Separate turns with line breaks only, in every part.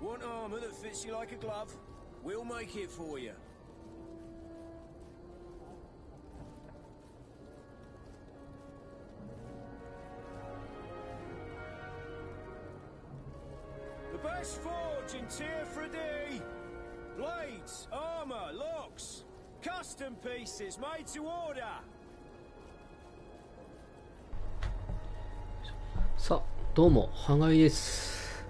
want armor that fits you like a glove? We'll make it for you. The best forge in tier 3D. Blades, armor, locks, custom pieces made to order.
さあ、どうも、ハガイです。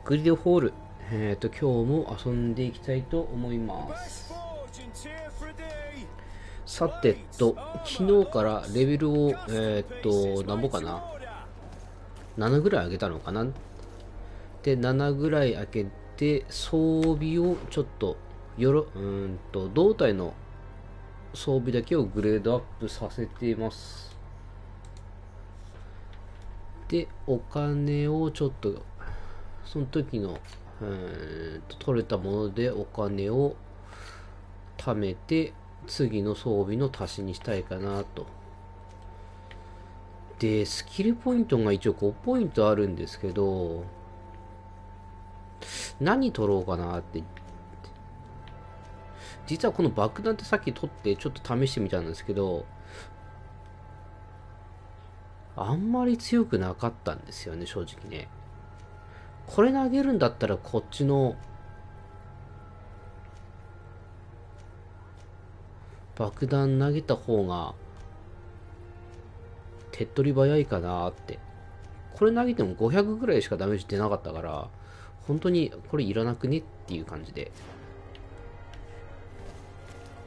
グリードフォール。今日も遊んでいきたいと思います。さて昨日からレベルを、なんぼかな ?7 ぐらい上げたのかな。で、7ぐらい上げて、装備をちょっと、胴体の装備だけをグレードアップさせています。で、お金をちょっと、その時の、取れたものでお金を貯めて、次の装備の足しにしたいかなと。で、スキルポイントが一応5ポイントあるんですけど、何取ろうかなって。実はこの爆弾ってさっき取ってちょっと試してみたんですけど、あんまり強くなかったんですよね、正直ね。これ投げるんだったらこっちの爆弾投げた方が手っ取り早いかなって。これ投げても500ぐらいしかダメージ出なかったから、本当にこれいらなくねっていう感じで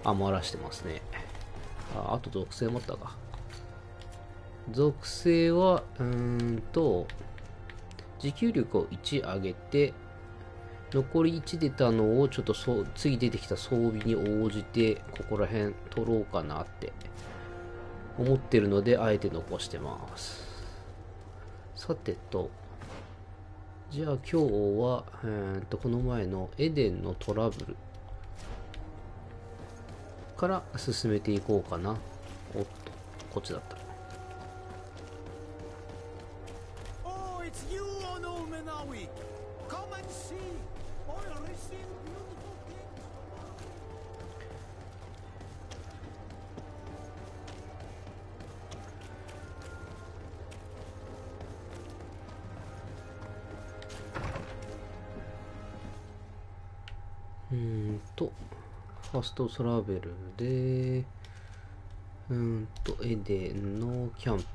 余らしてますね。あと属性持ったか。属性は持久力を1上げて、残り1出たのをちょっと次出てきた装備に応じてここら辺取ろうかなって思ってるので、あえて残してます。さてじゃあ今日はこの前のエデンのトラブルから進めていこうかな。おっと、こっちだった。ファストトラベルで、エデンのキャンプ。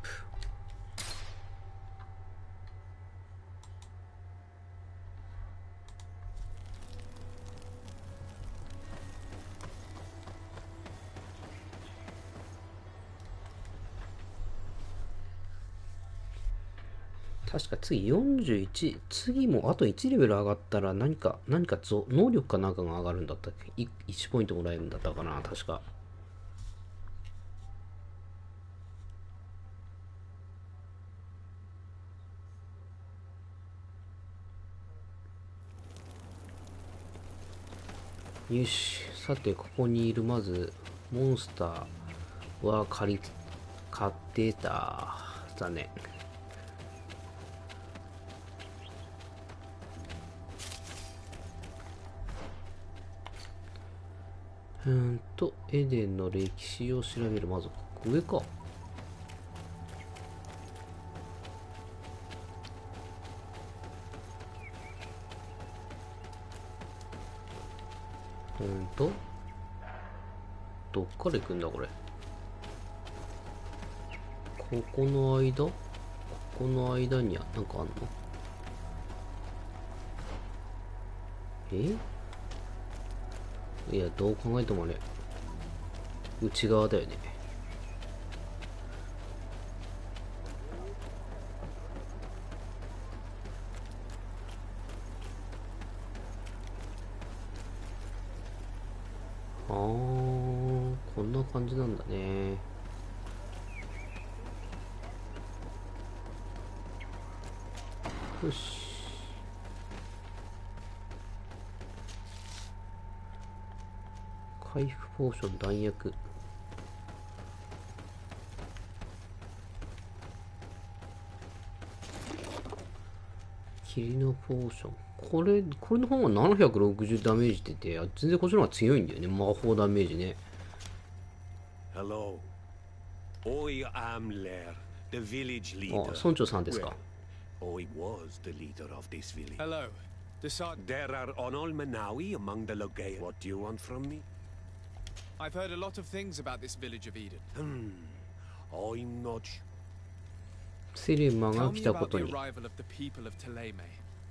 確か次41、次もあと1レベル上がったら何か能力かなんかが上がるんだったっけ。1ポイントもらえるんだったかな、確か。よし、さてここにいるまずモンスターは買ってた。残念。エデンの歴史を調べる。まず上か。どっから行くんだこれ。ここの間にはなんかあんの？いや、どう考えてもね、内側だよね。こんな感じなんだね。よし。回復ポーション、弾薬。霧のポーション。これの方が760ダメージってて、全然こっちの方が強いんだよね、魔法ダメージね。
Hello. I am Lair, the village
あ、
leader.
村長さんですか。
I was the leader of this village.
Hello. Decide.
There are Onol Manawi among the Logea. What do you want from me?
I've heard a lot of things about this village of Eden.
I'm not.
セレマ
Tell
が
me
来た
about
こと
the
に。
arrival of the people of Teleme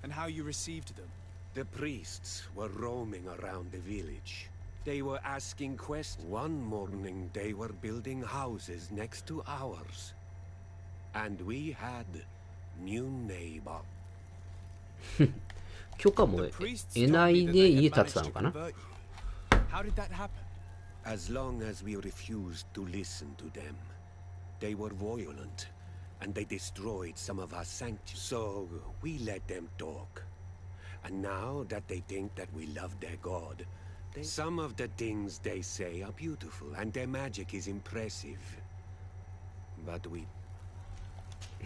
and how you received them.
The priests were roaming around the village. They were asking questions. One morning they were building houses next to ours. And we had new neighbor.
許可も
The priests
得
told
な
me
い
that
で
they
家
had
建てた
managed
の
to
かな。
convert you. How did that happen?
As long as we refused to listen to them, they were violent, and they destroyed some of our sanctuaries. So we let them talk. And now that they think that we love their god, some of the things they say are beautiful, and their magic is impressive. But we...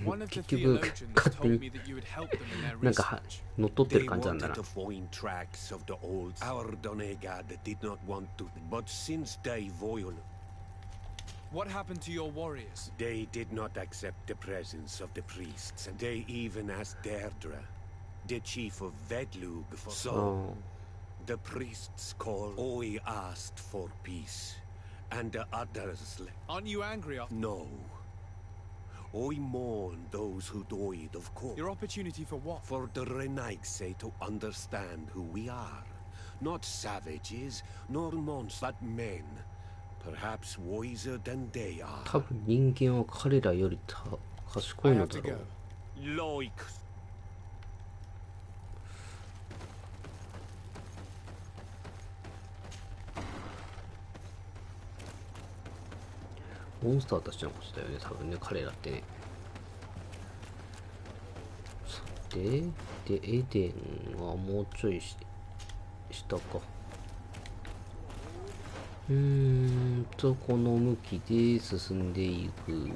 One of the
結局
theologians
勝手
told
に
me that you would help them in their
なんかは
research.
乗っ取ってる
They
感じなんだ
wanted
な。
to find tracks of the old. Our Donegad did not want to, but since they violent,
What happened to your warriors?
they did not accept the presence of the priests, and they even asked Deirdre, the chief of Vedlug, for
あ
so
ー
the priests called. I asked for peace, and the others
Aren't you angry after
no. I mourn those who died, of course.
your opportunity for what?
For the Renaigse to understand who we are. Not savages, nor monsters, but men. Perhaps wiser than they
多
are.
分人間は彼らより賢い
I
の
have
だ
to
ろ
go.
う。
Like.
モンスターたちのことだよね、多分ね、彼らってね。さて、で、エデンはもうちょい下か。この向きで進んでいく。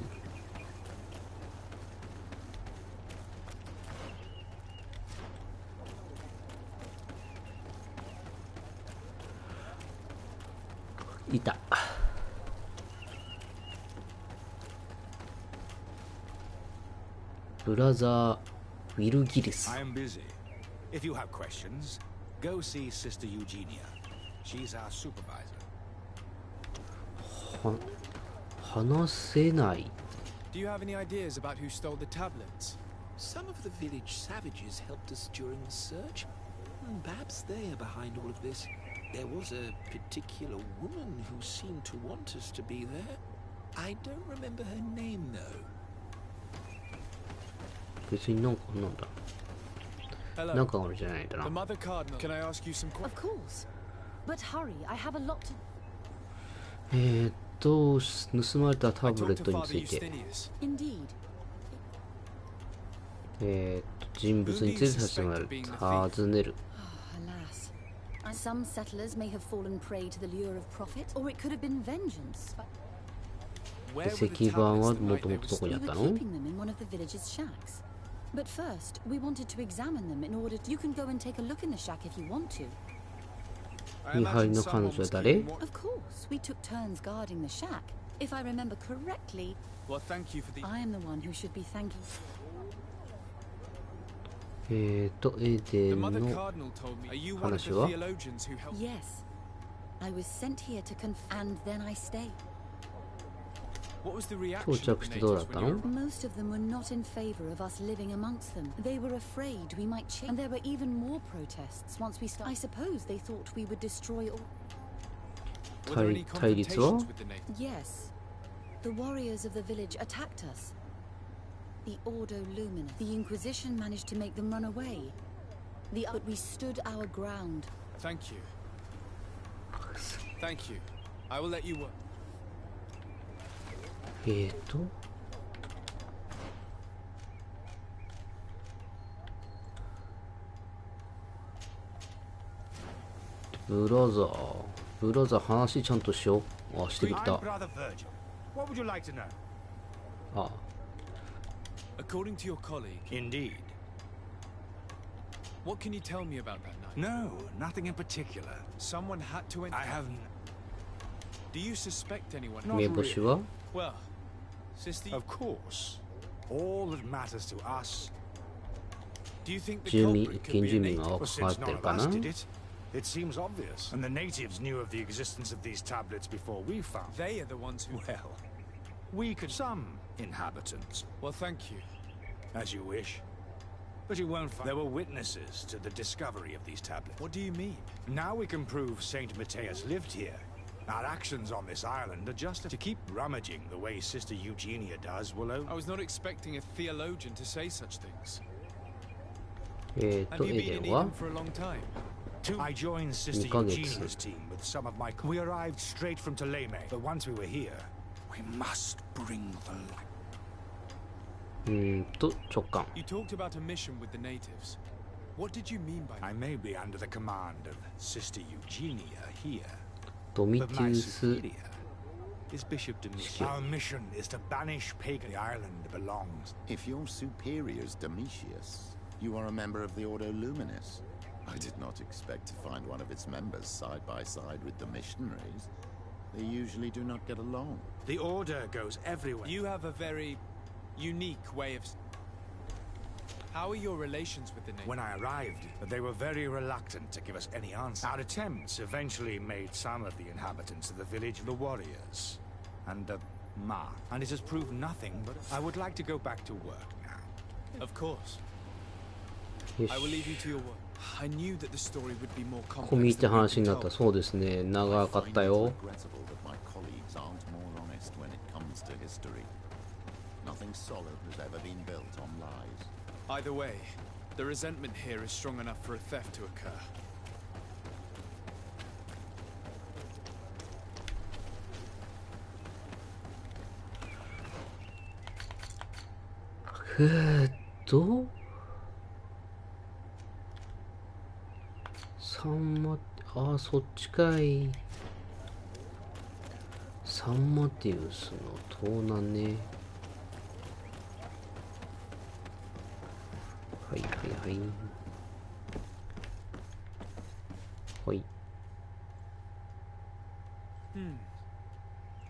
いた。ブラザー・ウィル・ギリス。
I am busy. If you have questions, go see Sister Eugenia. She's our supervisor.
話せない。
Do you have any ideas about who stole the tablets?
Some of the village savages helped us during the search. Perhaps they are behind all of this. There was a particular woman who seemed to want us to be there. I don't remember her name though.
別になんかなんだ。
Hello.
なんかあるじゃないんだ
The
な。
Mother Cardinal. Can I ask you some questions?
Of course. But hurry, I have a lot to...
盗まれたタ
I
ブレ
talked
ッ
to
トに
Father
ついて、
Eustinius.
Indeed.
人物についてさせてもらう。尋ねる。
Alas. Some settlers may have fallen prey to the lure of profit, or it could have been vengeance. But
Where were the
石板は
tablets the
も
night
と
they
もと
were
どこにあ
we
っ
were
たの？
keeping them in one of the village's shacks. But first, we wanted to examine them in order to... You can go and take a look in the shack if you want to.
I
見張り
imagine
の彼
someone
女は
was
誰？
keeping more-
Of course, we took turns guarding the shack. If I remember correctly,
Well, thank you for the...
I am the one who should be thanking...
エデ
The
ン
Mother
の
Cardinal told me. Are you one of the
話は？
theologians who helped?
Yes. I was sent here to and then I stayed.
What was the
到
reaction of
着
the
してどうだっ
natives
た
when you
の？
arrived?
Most of them were not in favor of us living amongst them. They were afraid we might change. And there were even more protests once we started. I suppose they thought we would destroy all...
Were there any
対立は？
confrontations with the natives?
Yes. The warriors of the village attacked us. The Ordo Luminous. The Inquisition managed to make them run away. But we stood our ground.
Thank you. Thank you. I will let you work. ブラザー話ちゃんとしよう。あ、してき
I'm
た。
Brother Virgil. What would you like to know?
あ、
According to your colleague,
Indeed.
What can you tell me about that night?
No, nothing in particular.
Someone had to enter.
I have...
Do you suspect anyone?
目星は
Well, sister,
Of course. All that matters to us...
do you think the
住民
culprit could
近
be
住
a
民
native?
が
Well,
関わ
since
って
none
る
of
か
us
な
did it, it seems obvious. And the natives knew of the existence of these tablets before we found them.
They are the ones who.
Well, we could... Some inhabitants.
Well, thank you.
As you wish. But you won't find... There were witnesses to the discovery of these tablets.
What do you mean?
Now we can prove Saint Matthias lived here. Our actions on this island are just to keep rummaging the way Sister Eugenia does will
I was not expecting a theologian to say such things.
エ
Have you
デ
been
ン
in
は
Eden for a long time?
I joined Sister
2ヶ月
Eugenia's team with some of my... We arrived straight from Teleme, but once we were here, we must bring the light.
直感
You talked about a mission with the natives. What did you mean by that?
I may be under the command of Sister Eugenia here,
ドミ
but
ティ
my
ウス
superior is Bishop Domitian. Our mission is to banish pagan. The island belongs.
If your superior's Domitius, you are a member of the Ordo Luminis. I did not expect to find one of its members side by side with the missionaries. They usually do not get along.
The Order goes everywhere.
You have a very unique way of. How are your relations with the natives?
When I arrived, they were very reluctant to give us any answer. Our attempts eventually made some of the inhabitants of the village the warriors. And mark. And it has proved nothing, but I would like to go back to work now.
Of course.
よし
I will leave you to your work. I knew that the story would be more
込み入
complex
った
than we'd
話
been
になった
told.
そうですね長かったよ
Regrettable that my colleagues aren't more honest when it comes to history. Nothing solid has ever been built on lies.
Either way, the resentment here is strong enough for a theft to occur. サンマあそっちかいサンマティウスの盗難ねはいはいはいはい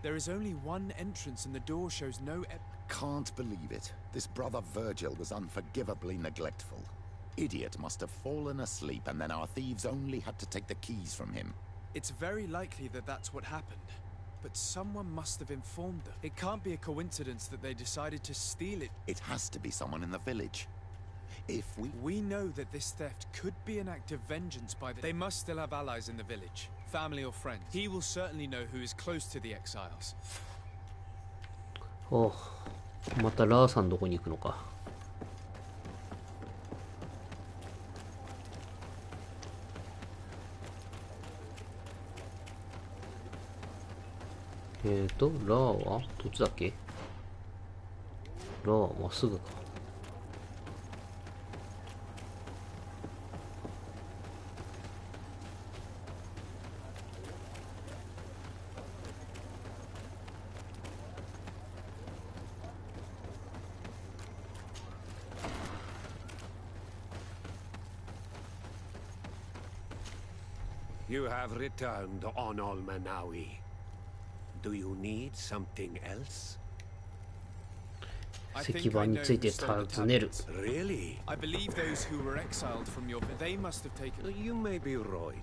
There is only one entrance and the door shows no...
Can't believe it. This brother Virgil was unforgivably neglectful. Idiot must have fallen asleep and then our thieves only had to take the keys from him.
It's very likely that that's what happened. But someone must have informed them. It can't be a coincidence that they decided to steal it.
It has to be someone in the village. If we...
We know that this theft could be an act of vengeance by the... They must still have allies in the village. Family or friends. He will certainly know who is close to the exiles.
おまたラーさんどこに行くのかラーはどっちだっけラーはまっすぐか
You have returned on Almanawi. Do you need something else?
石板について尋ねる
Really?
I believe those who were exiled from your... They must have taken...
You may be right.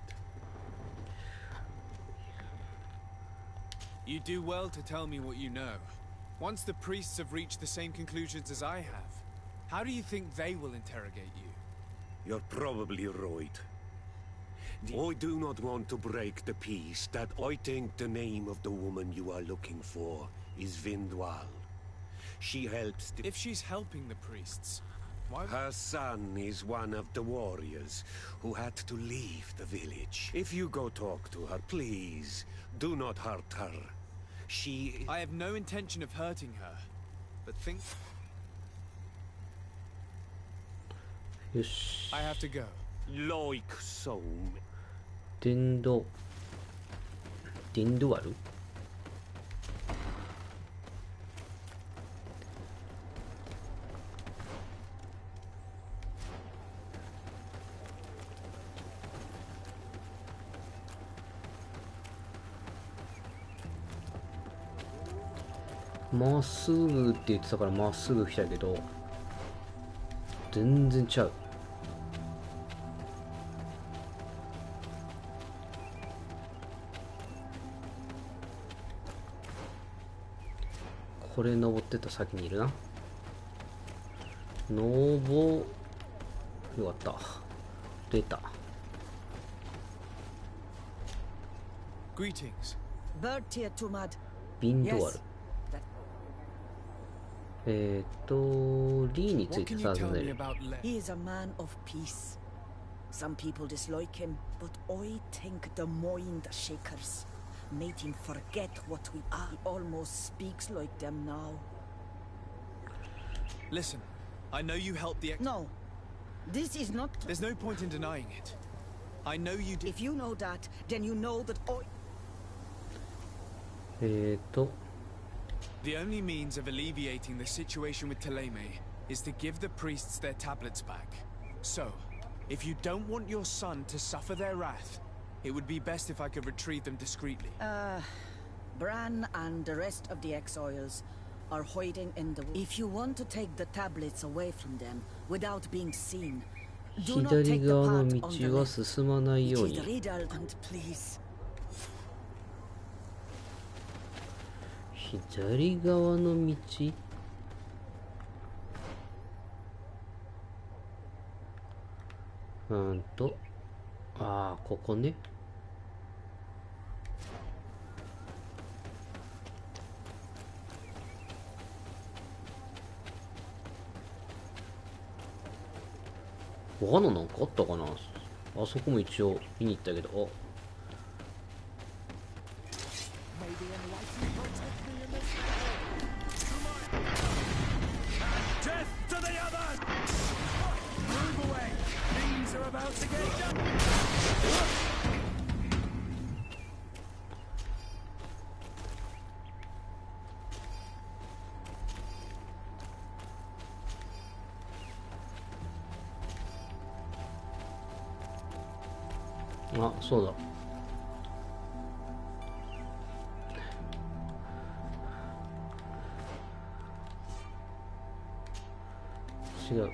You do well to tell me what you know. Once the priests have reached the same conclusions as I have, how do you think they will interrogate you?
You're probably right. I do not want to break the peace that I think the name of the woman you are looking for is Vindwal. She helps the...
If she's helping the priests, why...
Her son is one of the warriors who had to leave the village. If you go talk to her, please, do not hurt her. She...
I have no intention of hurting her, but think...
よし
I have to go.
Like so.
デンドワルまっすぐって言ってたからまっすぐ来たけど、全然ちゃう。これ登ってった先にいるな。よかった。出た。
Greetings.
ビンドアル。リーについて尋ねる。
He is a man of peace. Some people dislike him, but I think the mind shakers made him forget what we are. He almost speaks like them now.
Listen, I know you helped the
No, this is not...
There's no point in denying it. I know you did.
If you know that, then you know that I...
The only means of alleviating the situation with Teleme is to give the priests their tablets back. So, if you don't want your son to suffer their wrath, it would be best if I could retrieve them discreetly.
Bran and the rest of the exiles are hiding in the... If you want to take the tablets away from them without being seen, do not take the path on the left. It is the riddle, and please.
左側の道。ああ、ここね。罠なんかあったかな。あそこも一応見に行ったけど、あ、そうだ。違う。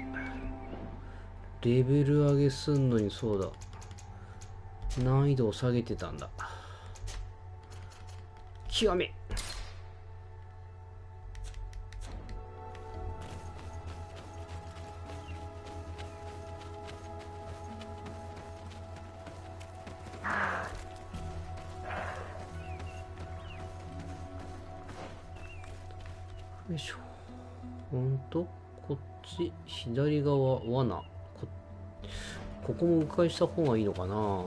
レベル上げすんのに、そうだ。難易度を下げてたんだ。極め。よいしょ。こっち、左側、罠。ここも迂回した方がいいのかな。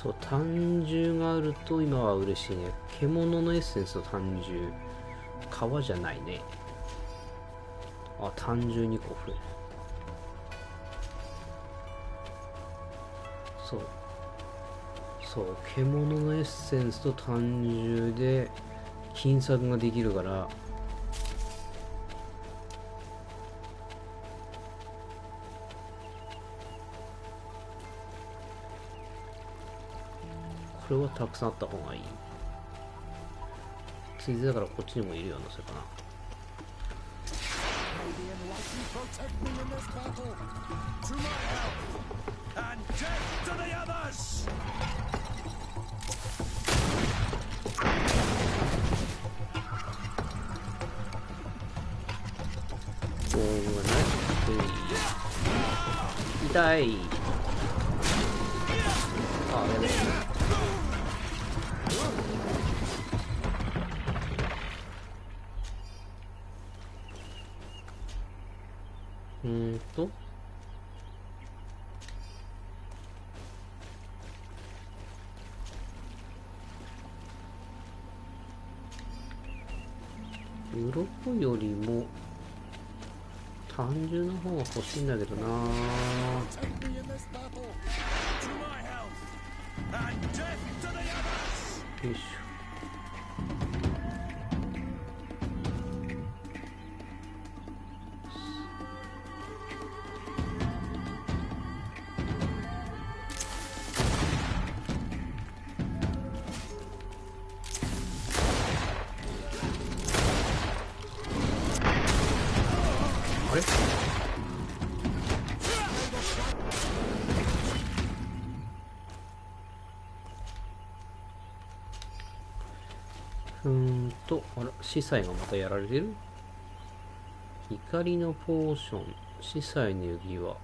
そう、単獣があると今は嬉しいね。獣のエッセンスの単獣。川じゃないね。あ、単獣2個増える。そう。そう、獣のエッセンスと単獣で金策ができるから、これはたくさんあった方がいい。ついでだからこっちにもいるような、それかな。おー、ナイス。痛い。あ、やべえ。鱗よりも単純な方が欲しいんだけどな。よいしょ。あれ？あら、司祭がまたやられてる？怒りのポーション、司祭の指輪。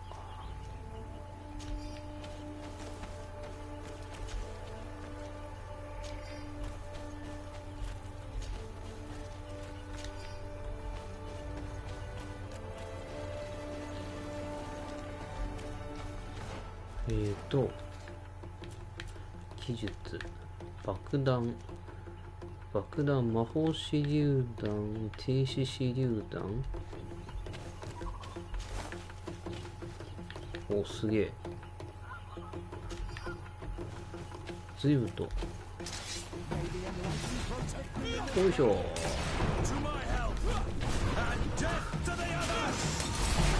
技術、爆弾、魔法手榴弾、停止手榴弾。お、すげえ。随分と。よいしょ。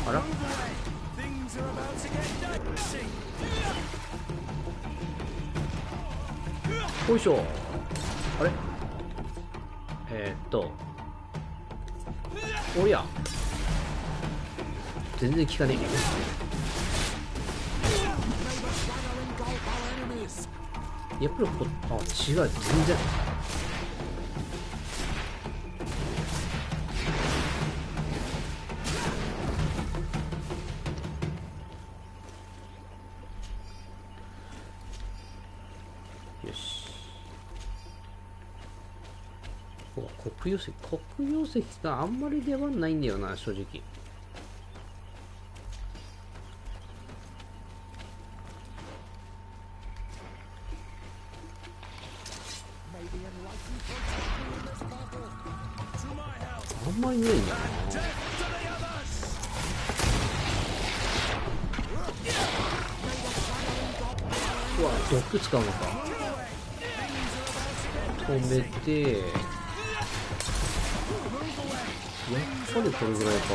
あら？よいしょ。あれ？おや。全然効かねえ。やっぱり違う、全然。よし。黒曜石があんまり出番ないんだよな、正直。あんまりないんだよな。うわ、毒使うのか。止めて、やっぱりこれぐらいか。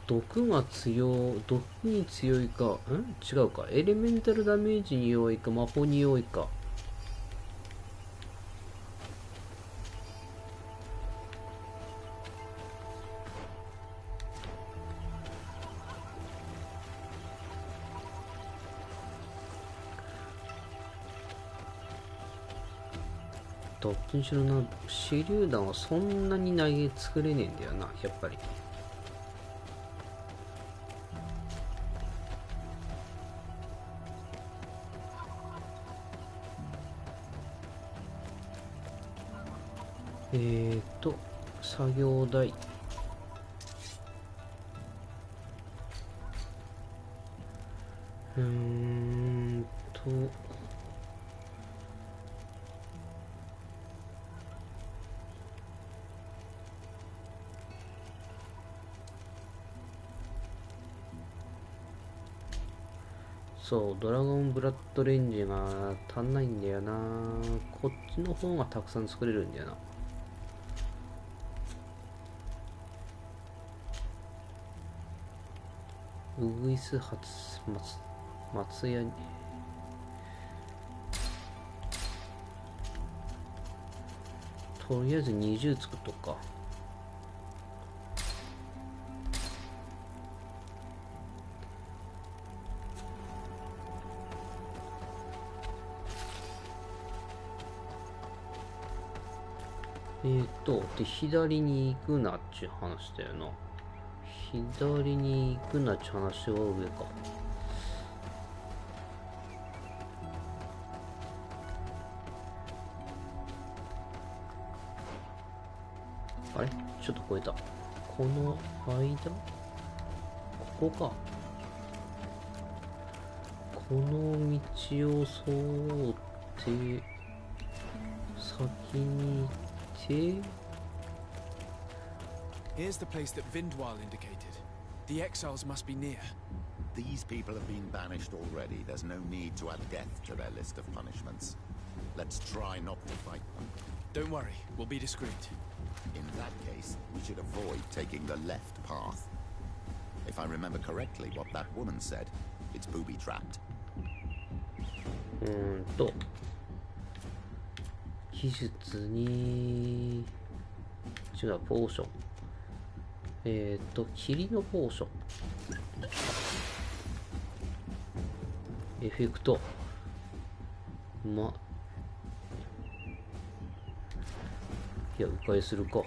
毒に強いか、違うか。エレメンタルダメージに弱いか、魔法に弱いか。どっちにしろな、手榴弾はそんなに投げ作れねえんだよな、やっぱり。作業台。そう、ドラゴンブラッドレンジが足んないんだよな。こっちの方がたくさん作れるんだよな。ウグイス松屋に。とりあえず20作っとくか。で、左に行くなっちゅう話だよな。左に行くなっちゅう話は上か。あれ？ちょっと超えた。この間？ここか。この道を通って先に行って
Here's the place that Vindwal indicated. The exiles must be near.
These people have been banished already. There's no need to add death to their list of punishments. Let's try not to fight them.
Don't worry, we'll be discreet.
In that case, we should avoid taking the left path. If I remember correctly what that woman said, it's booby-trapped.
技術に違うポーション霧のポーションエフェクトいや迂回するか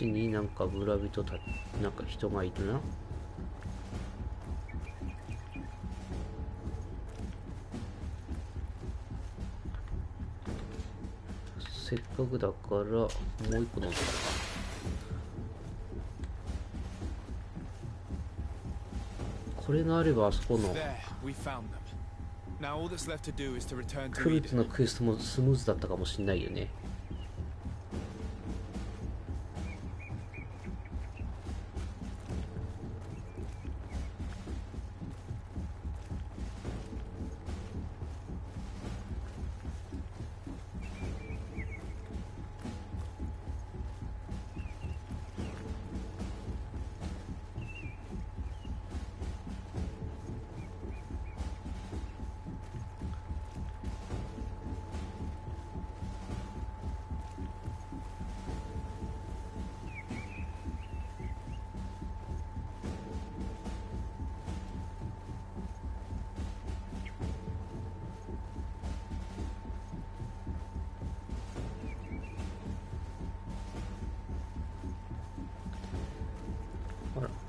になんか村人たなんか人がいるな。せっかくだからもう一個飲んでるか。これがあればあそこのクルツのクエストもスムーズだったかもしれないよね。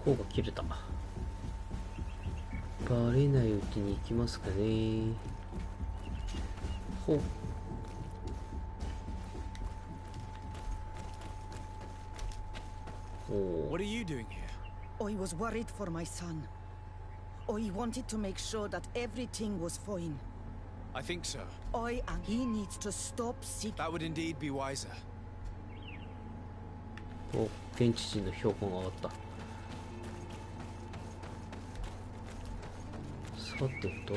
効果切れた。バレないうちに行きますかね。ほっ。
What are you doing here?
I was worried for my son. I wanted to make sure that everything was fine.
I think so.
He needs to stop seeking.
That would indeed be wiser.
お、現地人の標高が上がった。さてと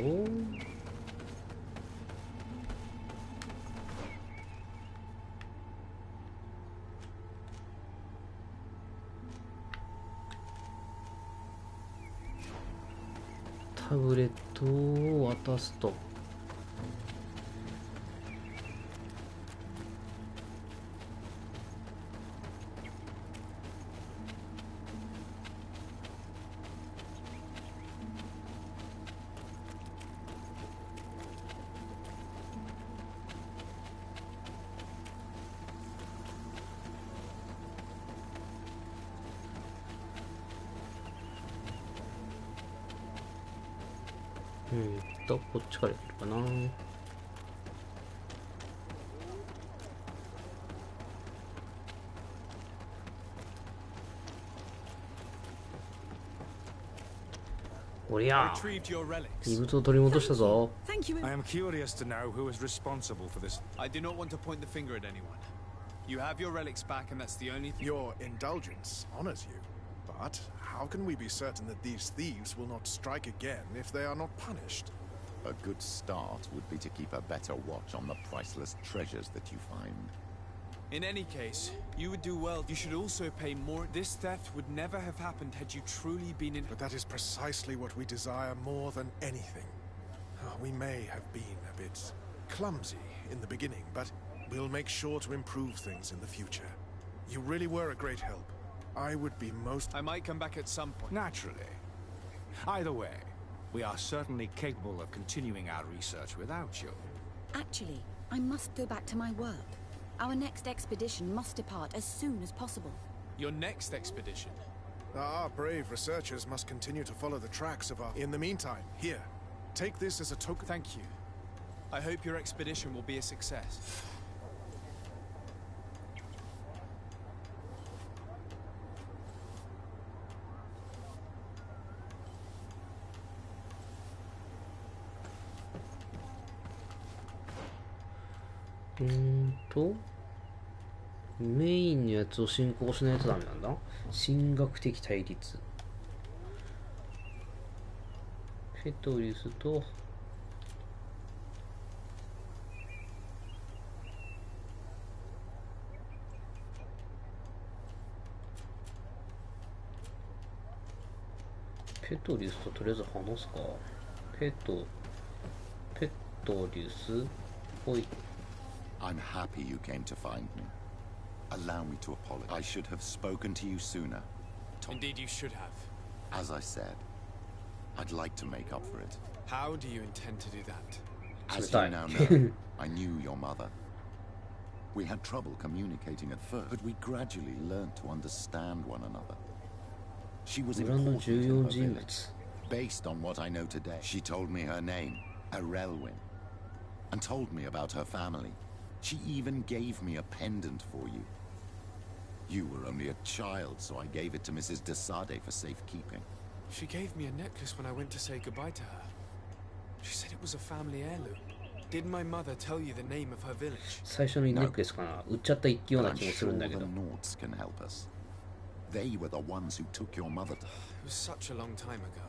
タブレットを渡すとこっちから行くかな。おりゃ、異物を取り戻したぞ。
I am curious to know who is responsible for this.
I do not want to point the finger at anyone. You have your relics back, and that's the only thing.
Your indulgence honors you, but how can we be certain that these thieves will not strike again if they are not punished?
A good start would be to keep a better watch on the priceless treasures that you find.
In any case, you would do well. You should also pay more. This theft would never have happened had you truly been in.
But that is precisely what we desire more than anything. We may have been a bit clumsy in the beginning, but we'll make sure to improve things in the future. You really were a great help. I would be most...
I might come back at some point.
Naturally. Either way, we are certainly capable of continuing our research without you.
Actually, I must go back to my work. Our next expedition must depart as soon as possible.
Your next expedition?
Our brave researchers must continue to follow the tracks of our... In the meantime, here, take this as a token.
Thank you. I hope your expedition will be a success. ?
メインのやつを進行しないとダメなんだ。神学的対立。ペトリュスとペトリュスととりあえず話すか。ペトリュス、ほい。
I'm happy you came to find me. Allow me to apologize. I should have spoken to you sooner.
Indeed, you should have.
As I said, I'd like to make up for it.
How do you intend to do that?
As you now know, I knew your mother. We had trouble communicating at first, but we gradually learned to understand one another. She was important in her village. Based on what I know today, she told me her name, Arelwyn, and told me about her family. She even gave me a pendant for you. You were only a child, so I gave it to Mrs. de Sade for safekeeping.
She gave me a necklace when I went to say goodbye to her. She said it was a family heirloom. Did my mother tell you the name of her village?
最初のネックレスかな。売っちゃったような気もするんだけど。
The Nords can help us. They were the ones who took your mother.
It was such a long time ago.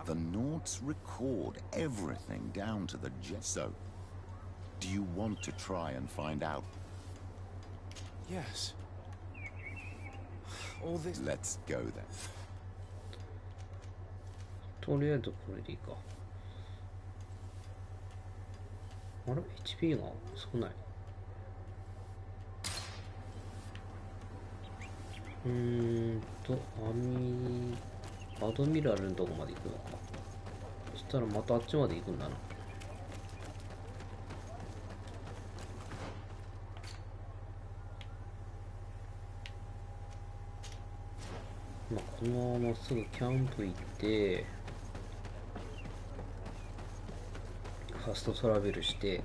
The Nords record everything down to the jet. So, do you want to try and find out?
Yes. All this.
Let's go then.
とりあえずこれでいいか。あれ ?HP が少ない。アドミラルのとこまで行くのか。そしたらまたあっちまで行くんだな。まあ、このまますぐキャンプ行って、ファストトラベルして、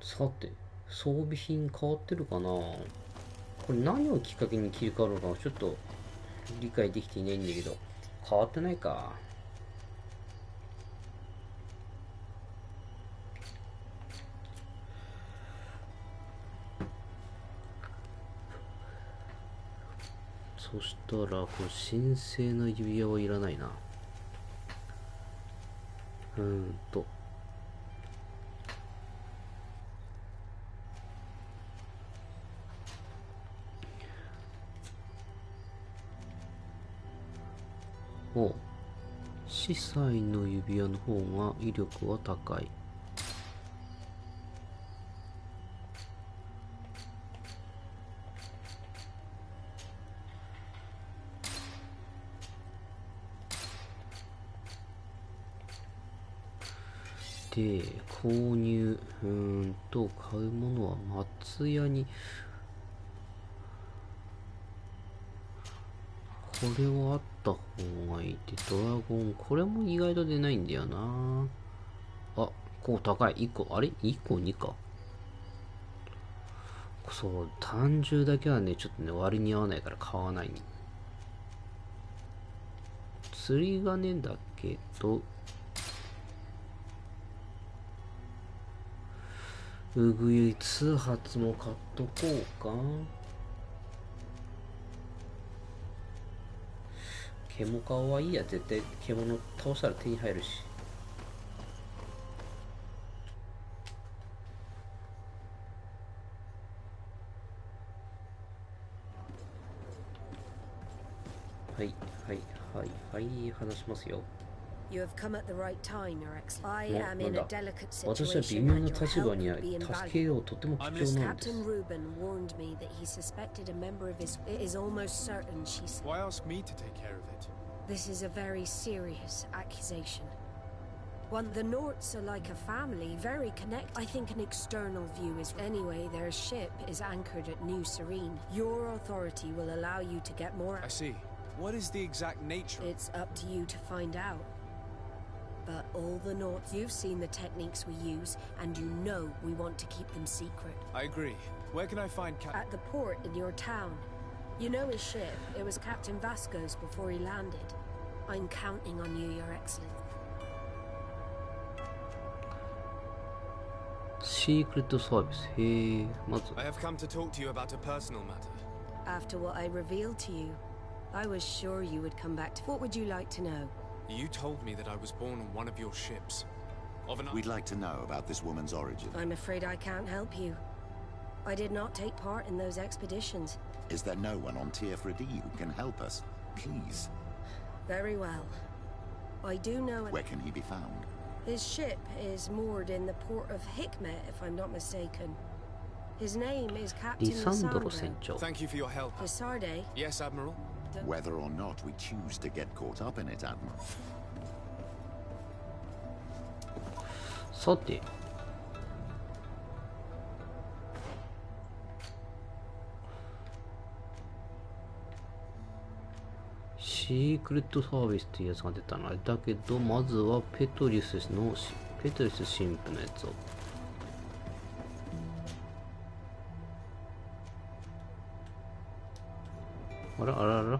さて、装備品変わってるかな。これ何をきっかけに切り替わるのかちょっと理解できていないんだけど、変わってないか。そしたら、この神聖な指輪はいらないな。お、司祭の指輪の方が威力は高い。で、購入、買うものは松屋に、これはあった方がいいって、ドラゴン、これも意外と出ないんだよな。あ、こう高い。1個、あれ ?1 個2か。そう、単銃だけはね、ちょっとね、割に合わないから買わない。釣り鐘だけど、うぐい通発も買っとこうか。獣顔はいいや、絶対獣倒したら手に入るし。はいはいはいはい、話しますよ。
You have come at the right time, Your Excellency. I am
なん
in
だ
a delicate
私は微
situation
妙
and
な
your
立場
help
にあ
would
り
be
助け
invaluable.
ようとても貴重なんです
Captain Reuben warned me that he suspected a member of his... It is almost certain she...
Why ask me to take care of it?
This is a very serious accusation. One, the Norts are like a family, very connected. I think an external view is... Anyway, their ship is anchored at New Serene. Your authority will allow you to get more...
I see. What is the exact nature?
It's up to you to find out. But all the Norts... You've seen the techniques we use, and you know we want to keep them secret.
I agree. Where can I find
At the port in your town. You know his ship. It was Captain Vasco's before he landed. I'm counting on you, Your Excellency.
シークレットサービス。へえ、まず。
I have come to talk to you about a personal matter.
After what I revealed to you, I was sure you would come back to... What would you like to know?
You told me that I was born on one of your ships.
We'd like to know about this woman's origin.
I'm afraid I can't help you. I did not take part in those expeditions.
Is there no one on Tier 3D who can help us? Please.
Very well. I do know...
Where can he be found?
His ship is moored in the port of Hikmet, if I'm not mistaken. His name is Captain
Lisandro
Lisandro.
船長。
Thank you for your help.
Lisarde?
Yes, Admiral?
Whether or not we choose to get caught up in it, Admiral.
さて。シークレットサービスっていうやつが出たのあれだけど、まずはペトリュス神父のやつを。あらあらあら。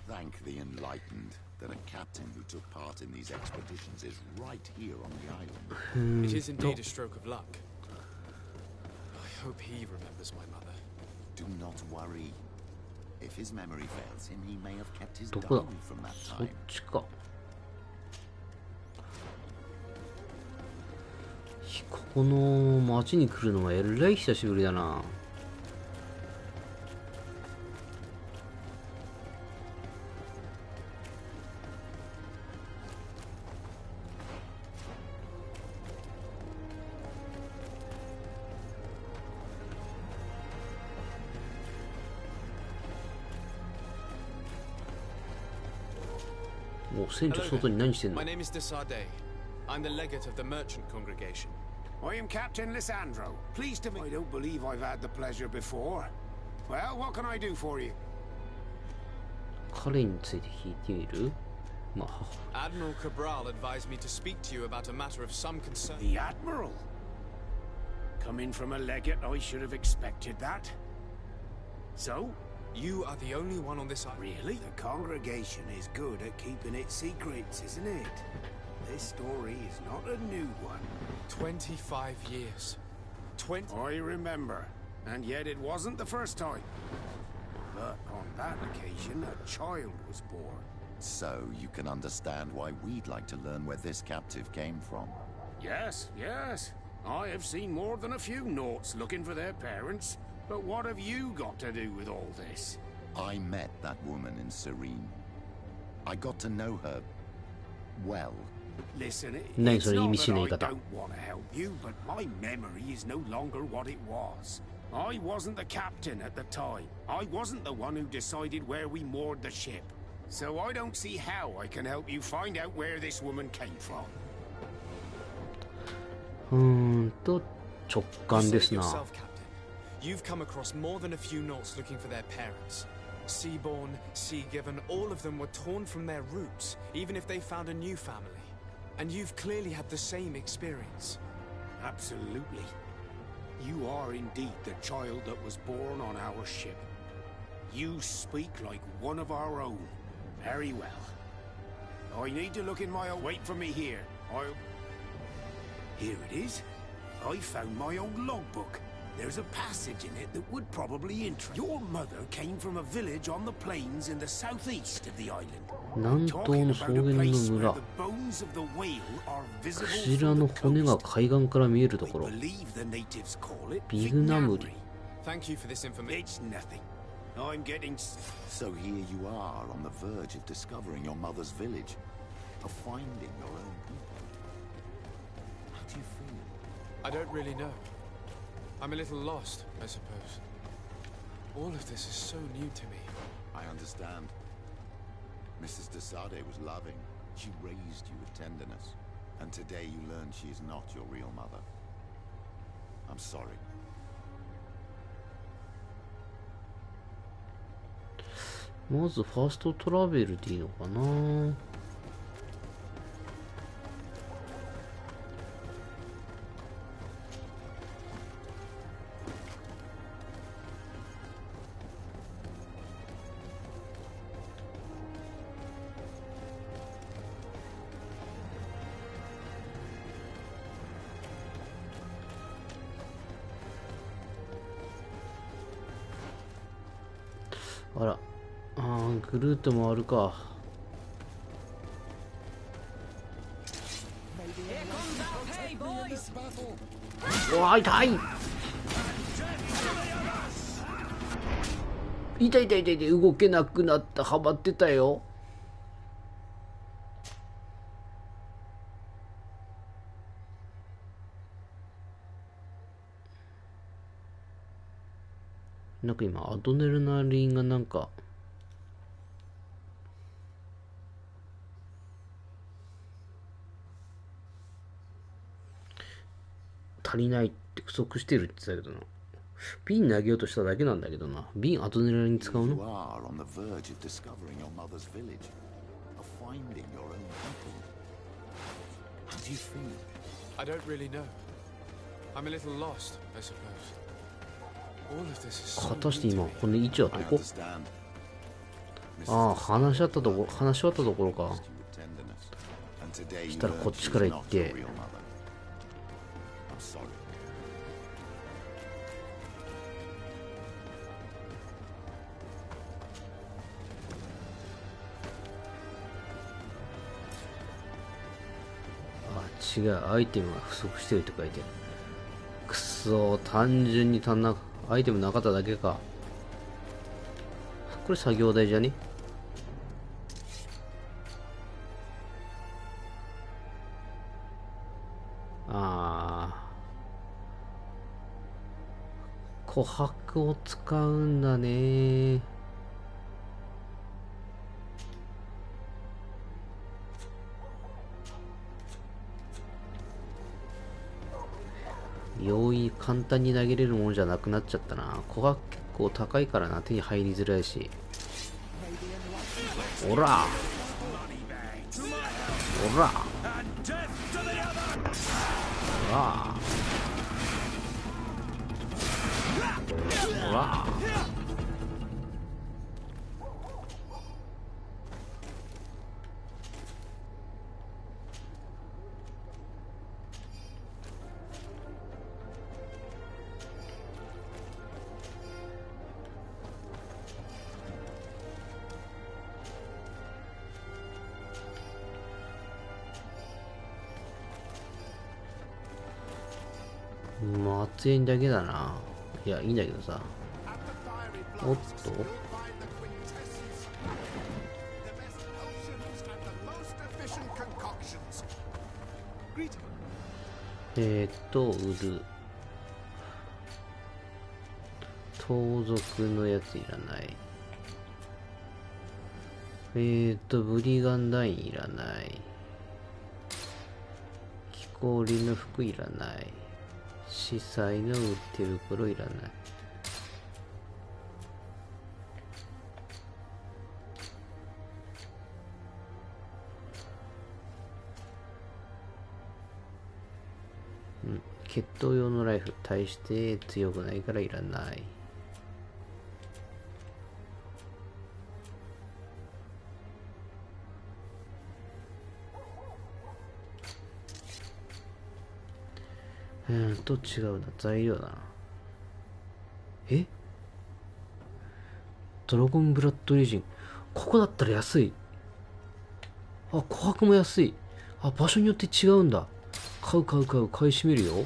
Thank the enlightened that a captain who took part in these expeditions is right here on the island.
It is indeed a stroke of luck. I hope he remembers my mother.
Do not worry. If his memory fails him, he may have kept his
どこだ
diary from that
そっ
time.
ちか。ここの町に来るのはえらい久しぶりだな。もう船長外に何してんの？
My name is Desarde. I'm the legate of the merchant congregation.
I am Captain Lisandro. Pleased to meet... I don't believe I've had the pleasure before. Well, what can I do for you?
彼について聞いてみる？まあ、
Admiral Cabral advised me to speak to you about a matter of some concern.
The Admiral? Coming from a legate, I should have expected that. So?
You are the only one on this island.
Really? The congregation is good at keeping its secrets, isn't it? This story is not a new one.
25 years. 20...
I remember. And yet it wasn't the first time. But on that occasion, a child was born.
So you can understand why we'd like to learn where this captive came from.
Yes, yes. I have seen more than a few Norts looking for their parents. But what have you got to do with all this?
I met that woman in Serene. I got to know her well.
Listen,
Này,
it's
rồi
not
im
that
xin
I
này cả ta.
don't want to help you, but my memory is no longer what it was. I wasn't the captain at the time. I wasn't the one who decided where we moored the ship. So I don't see how I can help you find out where this woman came from.
直感です
You
な。
say it yourself, Captain. You've come across more than a few Nauts looking for their parents. Seaborn, sea-given, all of them were torn from their roots, even if they found a new family. And you've clearly had the same experience.
Absolutely. You are indeed the child that was born on our ship. You speak like one of our own. Very well. I need to look in my... Wait for me here. Here it is. I found my old logbook. There's a passage in it that would probably interest. Your mother came from a village on the plains in the southeast of the island.
南東の草原の村。クジラの骨が海岸から見えるところ。ビグナムリ。
Thank you for this information.
It's nothing. I'm getting...
So here you are on the verge of discovering your mother's village, of finding your own people. How do you feel?
I don't really know. I'm a little lost, I suppose. All of this is so new to me.
I understand. Mrs. de Sade was loving. She raised you with tenderness. And today you learn she is not your real mother. I'm sorry.
まずファーストトラベルでいいのかな。あら、ぐるっと回るか。うわ、痛い。痛い痛い痛い痛い、動けなくなった。はまってたよ。なんか今アドネルナリンがなんか足りないって不足してるって言ってたけどな。瓶投げようとしただけなんだけどな。瓶アドネラリン使うの？
I don't really know. I'm a little lost, I suppose.
果たして今この位置はどこ？ああ、話し終わったところか。そしたらこっちから行って。あ、違う、アイテムが不足してるって書いてある。くそー、単純に足んなアイテムなかっただけか。これ作業台じゃね？ああ、琥珀を使うんだね。容易簡単に投げれるものじゃなくなっちゃったな。子が結構高いからな、手に入りづらいし。おらおらおらおら。松江だけだな。いや、いいんだけどさ。おっと。売る。盗賊のやついらない。ブリガンダインいらない。木こりの服いらない。司祭の売って袋いらない。決闘用のライフ大して強くないからいらない。違うな。材料だな。ドラゴンブラッドレジン。ここだったら安い。あ、琥珀も安い。あ、場所によって違うんだ。買い占めるよ。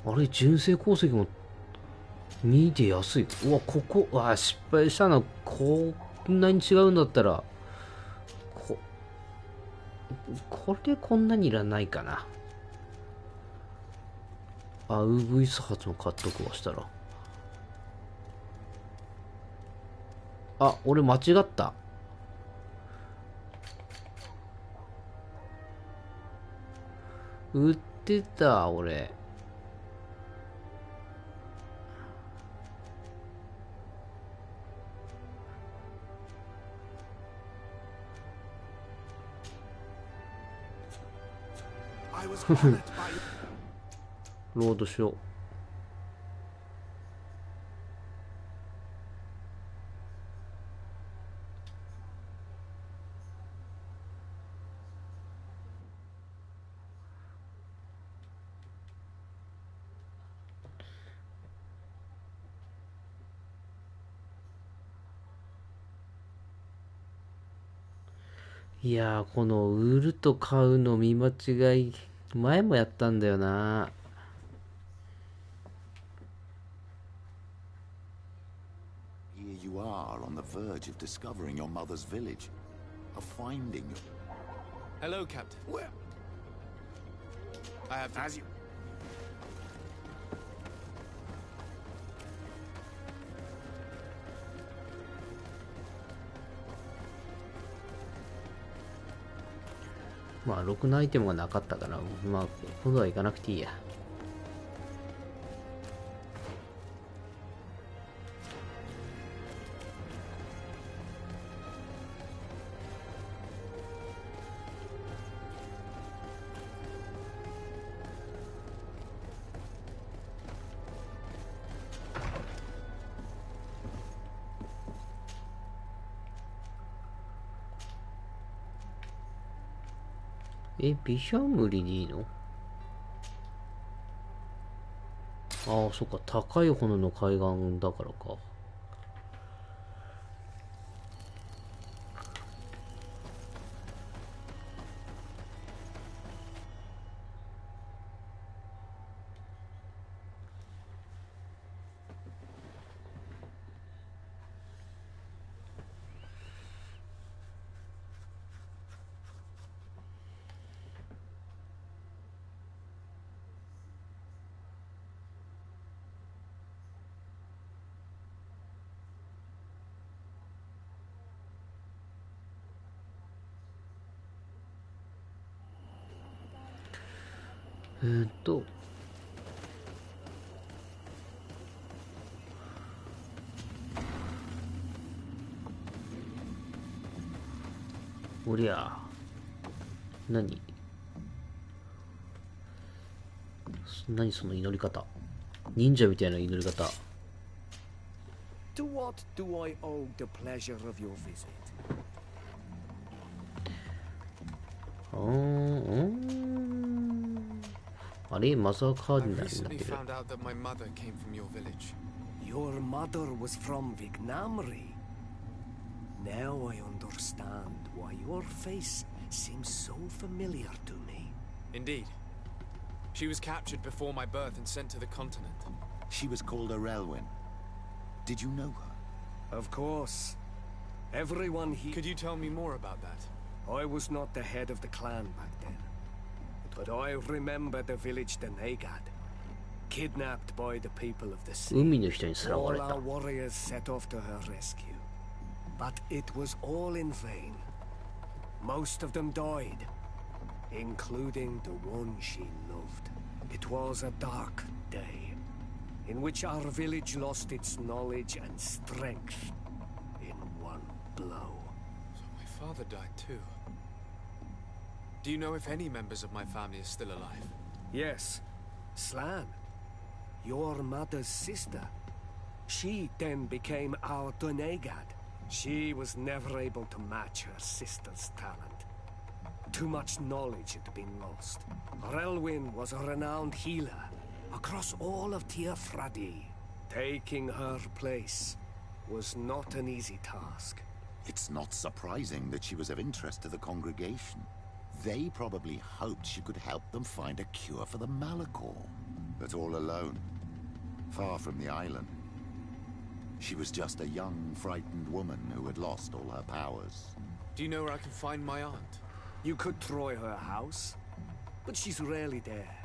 あれ、純正鉱石も2で安い。うわ、失敗したな。こんなに違うんだったら、これこんなにいらないかな。ウグイスハツも買っとくわ、したら。俺間違った。売ってた、俺。ロードしよう。いやー、この売ると買うの見間違い、前もやったんだよな。
Here you are on the verge of discovering your mother's village, of finding.
Hello, Captain.
Where?
I have
As you.
ろくなアイテムがなかったから、今度は行かなくていいや。ビシャムリでいいの？そっか、高い炎の海岸だからか。おりゃ。何その祈り方。忍者みたいな祈り方。
To what do I owe the pleasure of your visit?
あれマザーカーディナルになって
recently
る。
found out that my mother came from your village.
Your mother was from Vignamri. Now I understand why your face seems so familiar to me.
Indeed. She was captured before my birth and sent to the continent.
She was called Arelwyn. Did you know her?
Of course. Everyone here...
Could you tell me more about that?
I was not the head of the clan back then. But I remember the village Denegad, kidnapped by the people of the sea.
海の人にさらわれ
All
た。
our warriors set off to her rescue. But it was all in vain. Most of them died, including the one she loved. It was a dark day, in which our village lost its knowledge and strength in one blow.
So my father died too. Do you know if any members of my family are still alive?
Yes, Slan, your mother's sister. She then became our Donegad. She was never able to match her sister's talent. Too much knowledge had been lost. Relwyn was a renowned healer across all of Tiafradi. Taking her place was not an easy task.
It's not surprising that she was of interest to the congregation. They probably hoped she could help them find a cure for the Malachor. But all alone, far from the island. She was just a young, frightened woman who had lost all her powers.
Do you know where I can find my aunt?
You could try her house, but she's rarely there.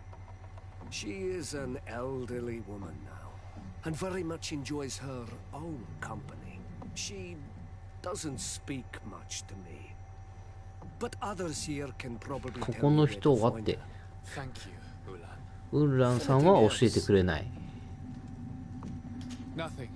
She is an elderly woman now, and very much enjoys her own company. She doesn't speak much to me, but others here can probably
こ
tell
こ
you
の
where
人
to
はっ
find
て
Thank you, Ulan.
ウンランさんは教えてくれない。
Nothing.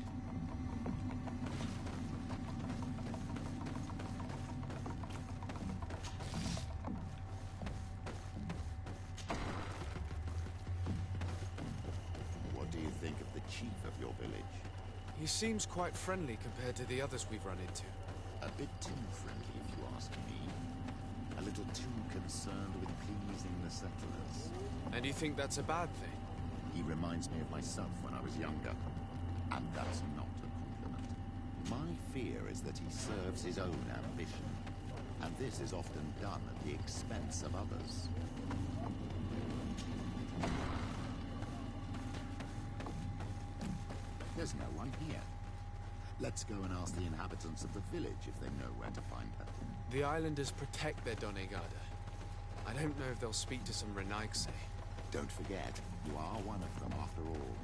What do you think of the chief of your village?
He seems quite friendly compared to the others we've run into.
A bit too friendly, if you ask me. A little too concerned with pleasing the settlers.
And you think that's a bad thing?
He reminds me of myself when I was younger. And that's not a compliment. My fear is that he serves his own ambition. And this is often done at the expense of others. There's no one here. Let's go and ask the inhabitants of the village if they know where to find her.
The islanders protect their Donegada. I don't know if they'll speak to some Renaigse.
Don't forget, you are one of them after all.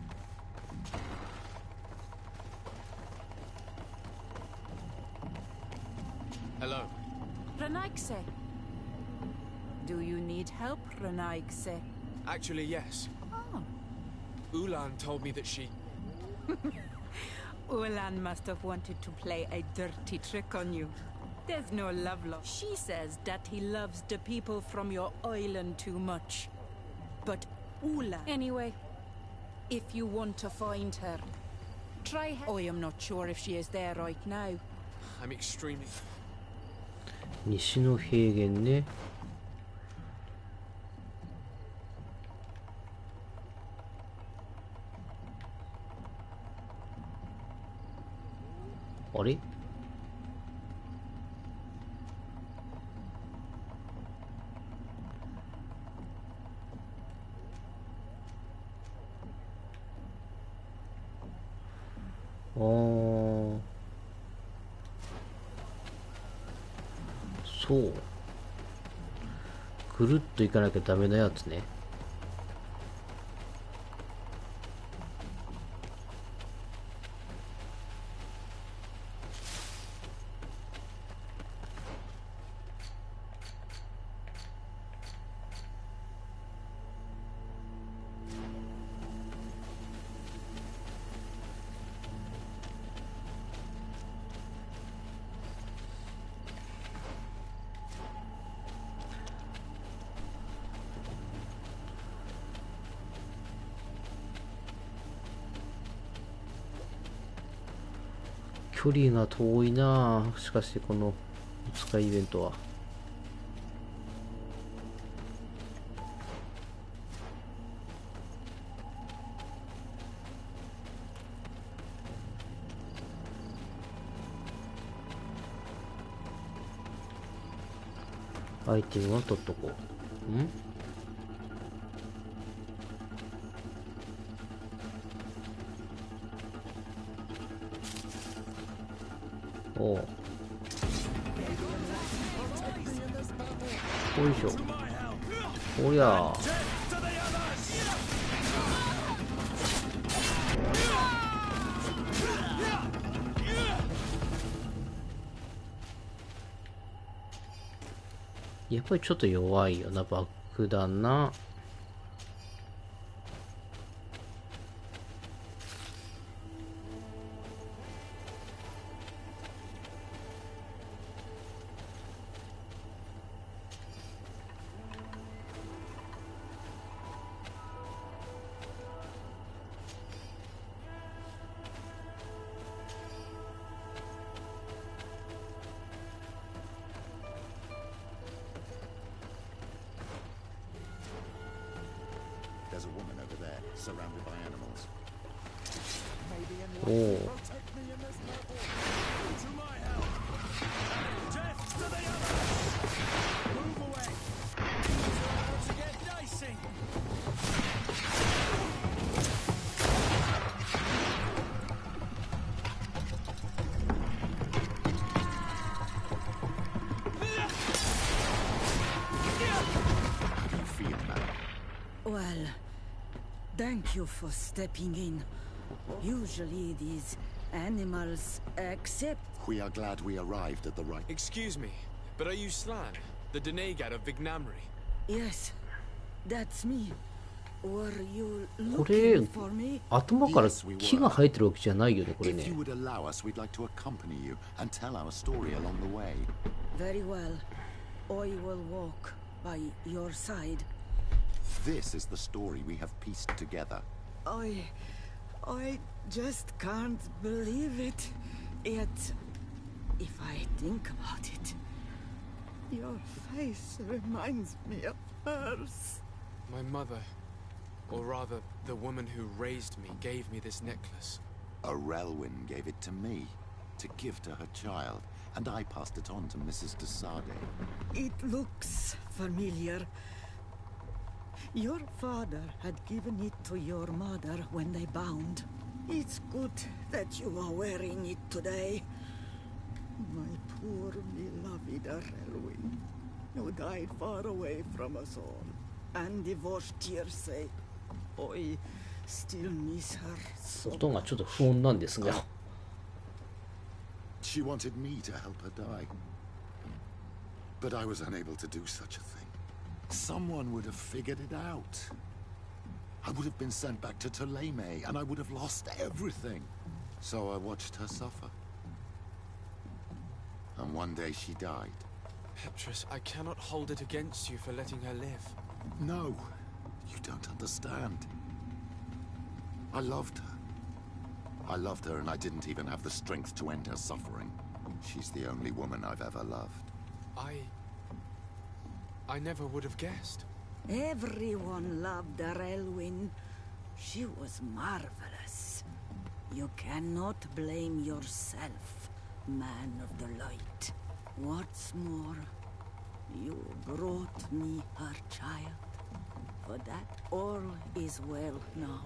Hello.
Renaigse. Do you need help, Renaigse?
Actually, yes.
Oh.
Ulan told me that she...
Ulan must have wanted to play a dirty trick on you. There's no love lost. She says that he loves the people from your island too much. But Ulan... Anyway, if you want to find her, try her. I am not sure if she is there right now.
I'm extremely...
西の平原ね。あれ？あー、そう。ぐるっと行かなきゃダメなやつね。距離が遠いなあ。しかしこの使いイベントは。アイテムは取っとこう。ん？おう、よいしょ。おりゃやっぱりちょっと弱いよな、爆弾な。
There's a woman over there, surrounded by animals.
おお。
Well, thank you for stepping in. Usually these animals accept...
We are glad we arrived at the right...
Excuse me, but are you Slan, the Denegad of Vignamri?
Yes, that's me. Were you
これ
looking for me?
頭から木が生えてるわけじゃないよね、これ
If
ね。
you would allow us, we'd like to accompany you and tell our story along the way.
Very well. I will walk by your side.
This is the story we have pieced together.
I just can't believe it. Yet, if I think about it, your face reminds me of hers.
My mother, or rather, the woman who raised me, gave me this necklace.
A Relwyn gave it to me, to give to her child, and I passed it on to Mrs. de Sade.
It looks familiar. Your father had given it to your mother when they bound. It's good that you are wearing it today. My poor beloved Relwyn, who died far away from us all, and divorced Tiersay. I still miss her so.
音がちょっと不穏なんですが。
She wanted me to help her die. But I was unable to do such a thing. Someone would have figured it out. I would have been sent back to Ptolemy, and I would have lost everything. So I watched her suffer. And one day she died.
Petrus, I cannot hold it against you for letting her live.
No, you don't understand. I loved her. I loved her, and I didn't even have the strength to end her suffering. She's the only woman I've ever loved.
I never would have guessed.
Everyone loved Relwyn. She was marvelous. You cannot blame yourself, man of the light. What's more, you brought me her child. For that, all is well now.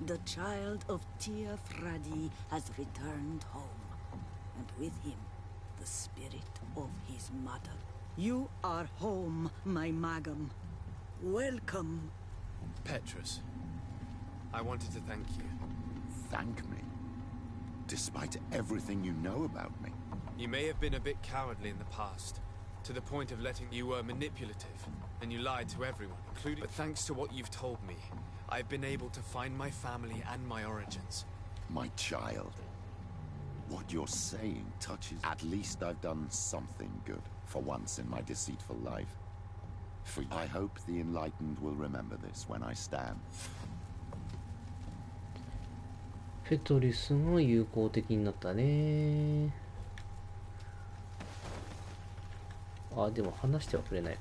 The child of Tia Fradi has returned home, and with him, the spirit of his mother. You are home, my Magum. Welcome.
Petrus, I wanted to thank you.
Thank me? Despite everything you know about me?
You may have been a bit cowardly in the past, to the point of letting you were manipulative, and you lied to everyone, including... But thanks to what you've told me, I've been able to find my family and my origins.
My child. What you're saying touches... At least I've done something good, for once in my deceitful life. For I hope the enlightened will remember this when I stand.
ペトリスも友好的になったね。あ、でも話してはくれない。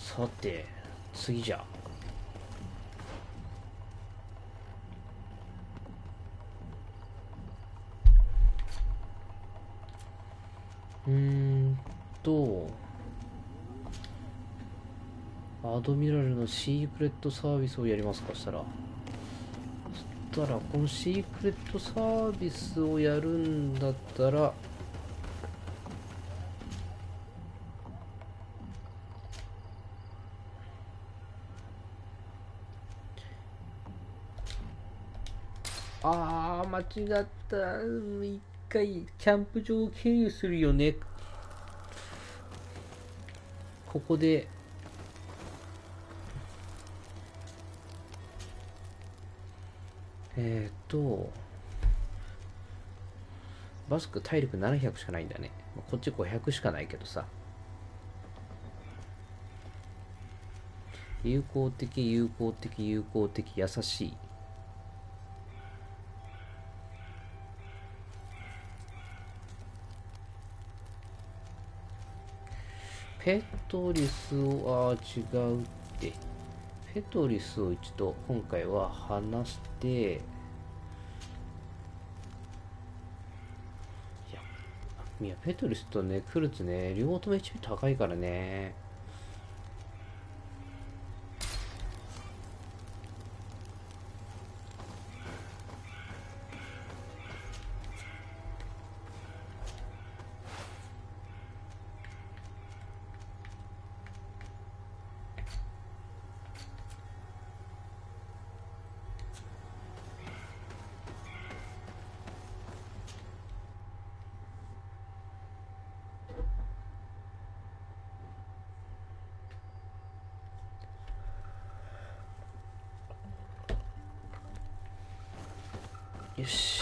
さて、次じゃ。アドミラルのシークレットサービスをやりますか。したらこのシークレットサービスをやるんだったら間違った。一回キャンプ場を経由するよね。ここでバスク体力700しかないんだね。こっち500しかないけどさ。友好的、友好的、友好的、優しい。ペトリスを、違うって。ペトリスを一度今回は離して、いや、ペトリスとね、クルツね、両方とも HP 高いからね。よし。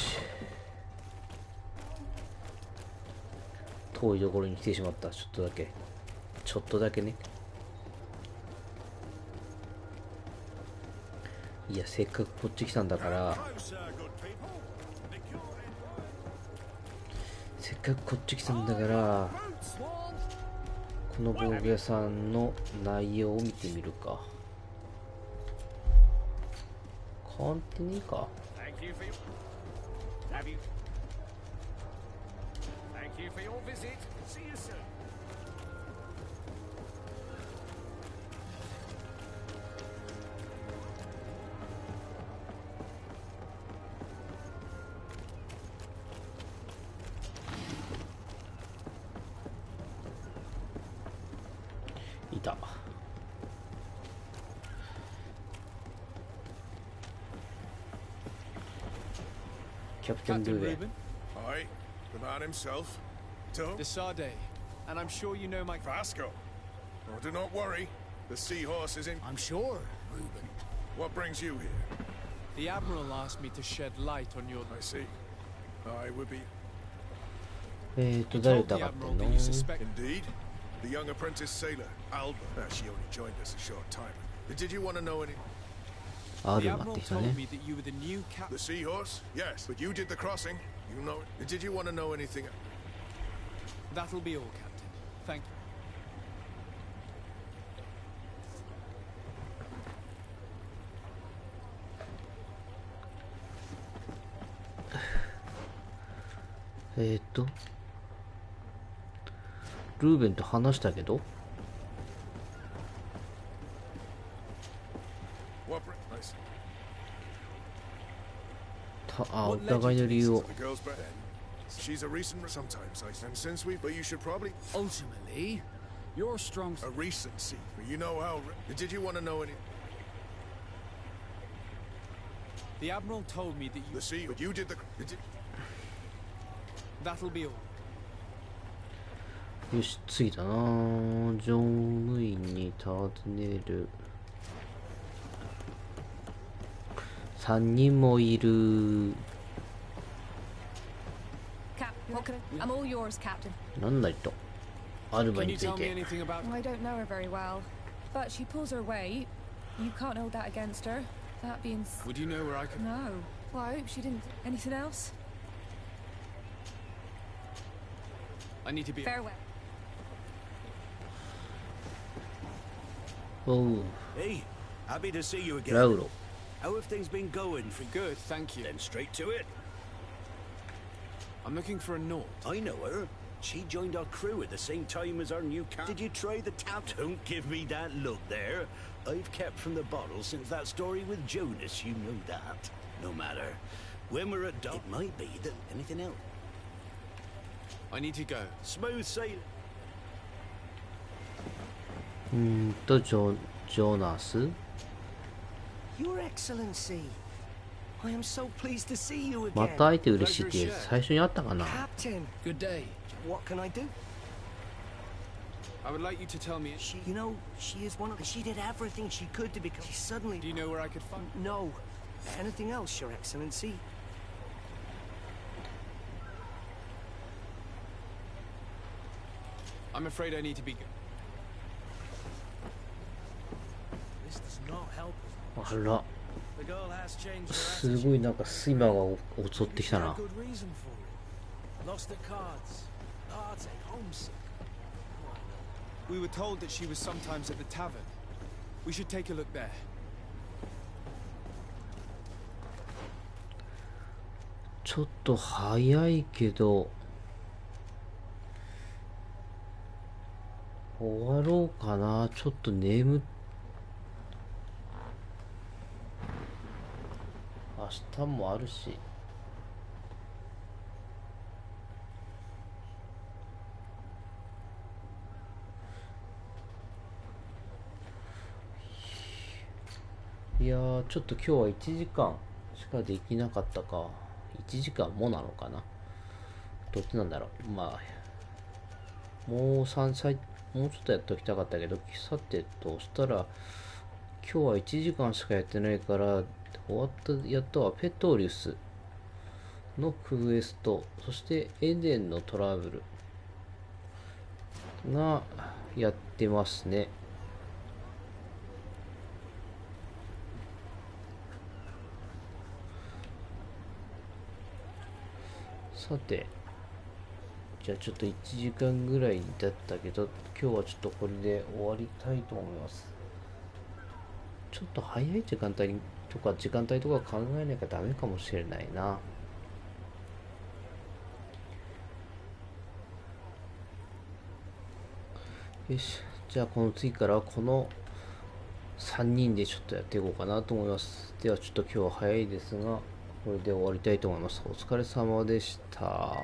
遠いところに来てしまった。ちょっとだけ。ちょっとだけね。いや、せっかくこっち来たんだから。せっかくこっち来たんだから。この防具屋さんの内容を見てみるか。変わってねえか。
Thank you for your visit. See you soon.
いた。キャプテン・ルーベン。
Aye, the man himself.
The Sade, and I'm sure you know my
Vasco. Oh, do not worry. The seahorse is in.
I'm sure, Reuben.
What brings you here?
The Admiral asked me to shed light on your.
I see. I would be.
誰疑ってんの？
Indeed. The young apprentice sailor, Alba. She only joined us a short time. Did you want to know any?
The Admiral told me that you were the new captain.
The seahorse? Yes, but you did the crossing. You know it. Did you want to know anything?
That'll be all, Captain. Thank
you. ルーベンと話したけど。お互いの理由を。
She's a recent sometimes I and since we but you should probably
ultimately you're strong
a recency. You know how did you want to know any
The Admiral told me that you
the sea but you did the
That'll be all.
よし、次だな。乗務員に尋ねる。3人もいる。
I'm all yours, Captain.
なんだいと。アルバについて。
I don't know her very well, but she pulls her weight. You can't hold that against her. That being.
Would you know where I could?
No. Well, I hope she didn't. Anything else?
I need to be.
Farewell.
Oh.
Hey, happy to see you again.
Lauro.
How have things been going for
Good, thank you.
Then straight to it.
I'm looking for a Naut.
I know her.
She joined our crew at the same time as our new cat. Did you try the tap? Don't give me that look there. I've kept from the bottle since that story with Jonas, you know that. No matter. When we're at it might be that anything else.
I need to go.
Smooth sailing.
ジョナス
Your Excellency, I am so pleased to see you again.
また会えて嬉しいって最初に会ったかな
Captain,
Good day.
what can I do?
I would like you to tell me.
She, you know, she is one of. She did everything she could to become. She suddenly.
Do you know where I could find?
No. Anything else, Your Excellency?
I'm afraid I need to be.
This does not help.
あら
The girl has changed her
すごいなんか睡魔が襲ってきたな
Good reason for it. Lost the cards. Cards ain't homesick.
We were told that she was sometimes at the tavern. We should take a look there.
ちょっと早いけど終わろうかな。ちょっと明日もあるし。いやー、ちょっと今日は1時間しかできなかったか。1時間もなのかな。どっちなんだろう。まあ、もうちょっとやっておきたかったけど、さてとしたら、今日は1時間しかやってないから、やったはペトリュスのクエスト、そしてエデンのトラブルがやってますね。さて、じゃあちょっと1時間ぐらいだったけど、今日はちょっとこれで終わりたいと思います。ちょっと早い時間帯とか考えなきゃダメかもしれないな。よし、じゃあこの次からはこの3人でちょっとやっていこうかなと思います。ではちょっと今日は早いですが、これで終わりたいと思います。お疲れ様でした。